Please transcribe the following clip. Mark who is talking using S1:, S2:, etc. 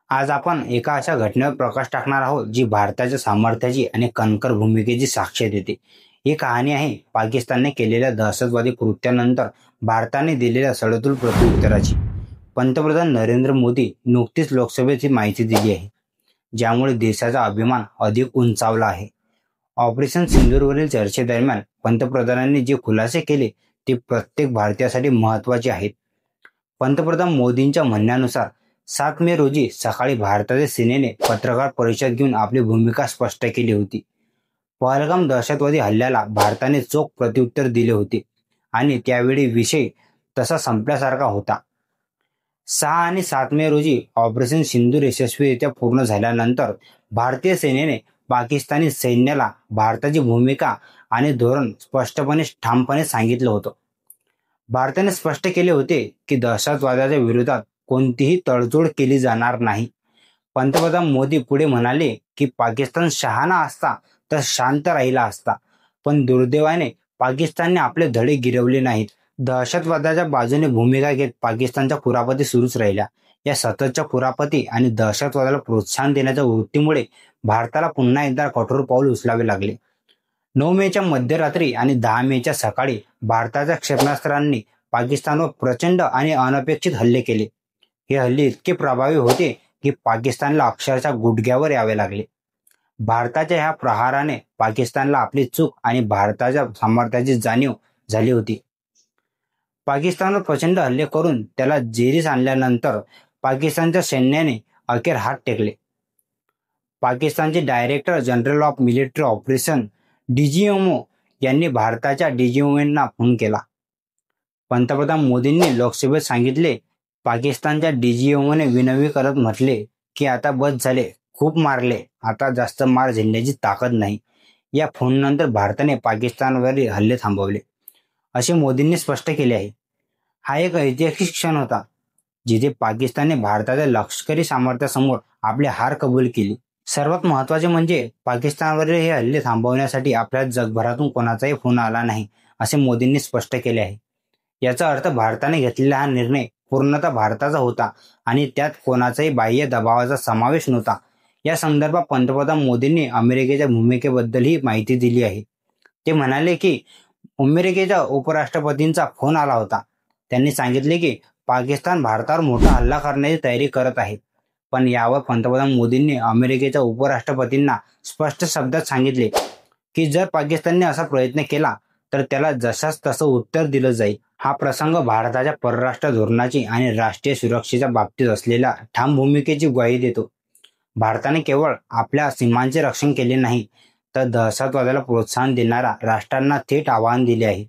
S1: आज आपण एका अशा घटनेवर प्रकाश टाकणार आहोत जी भारताच्या सामर्थ्याची आणि कणखर भूमिकेची साक्ष देते. ही कहाणी आहे पाकिस्तानने केलेल्या दहशतवादी कृत्यानंतर भारताने दिलेल्या सडेतोड प्रत्युत्तराची. पंतप्रधान नरेंद्र मोदी नुकतीच लोकसभेत ही माहिती दिली आहे, ज्यामुळे देशाचा अभिमान अधिक उंचावला आहे. ऑपरेशन सिंदूरवरील चर्चेदरम्यान पंतप्रधानांनी जे खुलासे केले ते प्रत्येक भारतीयासाठी महत्त्वाचे आहेत. पंतप्रधान मोदींच्या म्हणण्यानुसार 7 मे रोजी सकाळी भारताच्या सेनेने पत्रकार परिषद घेऊन आपली भूमिका स्पष्ट केली होती. पहलगाम दहशतवादी हल्ल्याला भारताने चोख प्रत्युत्तर दिले होते आणि त्यावेळी विषय तसा संपल्यासारखा होता. 6 आणि 7 मे रोजी ऑपरेशन सिंदूर यशस्वीरित्या पूर्ण झाल्यानंतर भारतीय सेनेने पाकिस्तानी सैन्याला भारताची भूमिका आणि धोरण स्पष्टपणे ठामपणे सांगितलं होतं. भारताने स्पष्ट केले होते की दहशतवादाच्या विरोधात कोणतीही तडजोड केली जाणार नाही. पंतप्रधान मोदी पुढे म्हणाले की पाकिस्तान शहाणा असता तर शांत राहिला असता, पण दुर्दैवाने पाकिस्तानने आपले धडे गिरवले नाहीत. दहशतवादाच्या बाजूने भूमिका घेत पाकिस्तानच्या कुरापती सुरूच राहिल्या. या सततच्या कुरापती आणि दहशतवादाला प्रोत्साहन देण्याच्या वृत्तीमुळे भारताला पुन्हा एकदा कठोर पाऊल उचलावे लागले. 9 मेच्या मध्यरात्री आणि 10 मेच्या सकाळी भारताच्या क्षेपणास्त्रांनी पाकिस्तानवर प्रचंड आणि अनपेक्षित हल्ले केले. हे हल्ले इतके प्रभावी होते की पाकिस्तानला अक्षरशः गुडघ्यावर यावे लागले. भारताच्या ह्या प्रहाराने पाकिस्तानला आपली चूक आणि भारताच्या सामर्थ्याची जाणीव झाली होती. पाकिस्तानवर प्रचंड हल्ले करून त्याला जेरीस आणल्यानंतर पाकिस्तानच्या सैन्याने अखेर हात टेकले. पाकिस्तानचे director general of military operation DGMO यांनी भारताच्या DGMOंना फोन केला. पंतप्रधान मोदींनी लोकसभेत सांगितले. पाकिस्तानच्या DGMOने विनवणी करत म्हटले की आता बस झाले, खूप मारले, आता जास्त मार झेलण्याची ताकद नाही. या फोननंतर भारताने पाकिस्तानवरील हल्ले थांबवले, असे मोदींनी स्पष्ट केले आहे. हा एक ऐतिहासिक क्षण होता जिथे पाकिस्तानने भारताच्या लष्करी सामर्थ्यासमोर आपली हार कबूल केली. सर्वात महत्त्वाचे म्हणजे पाकिस्तानवरील हे हल्ले थांबवण्यासाठी आपल्याला जगभरातून कोणाचाही फोन आला नाही, असे मोदींनी स्पष्ट केले आहे. याचा अर्थ भारताने घेतलेला हा निर्णय पूर्णतः भारताचा होता आणि त्यात कोणाचाही बाह्य दबावाचा समावेश नव्हता. या संदर्भात पंतप्रधान मोदींनी अमेरिकेच्या भूमिकेबद्दलही माहिती दिली आहे. ते म्हणाले की अमेरिकेच्या उपराष्ट्रपतींचा फोन आला होता. त्यांनी सांगितले की पाकिस्तान भारतावर मोठा हल्ला करण्याची तयारी करत आहे. पण यावर पंतप्रधान मोदींनी अमेरिकेच्या उपराष्ट्रपतींना स्पष्ट शब्दात सांगितले की जर पाकिस्तानने असा प्रयत्न केला तर त्याला जशास तसं उत्तर दिलं जाईल. हा प्रसंग भारताच्या परराष्ट्र धोरणाची आणि राष्ट्रीय सुरक्षेच्या बाबतीत असलेल्या ठाम भूमिकेची ग्वाही देतो. भारताने केवळ आपल्या सीमांचे रक्षण केले नाही, तर दहशतवादाला प्रोत्साहन देणाऱ्या राष्ट्रांना थेट आव्हान दिले आहे.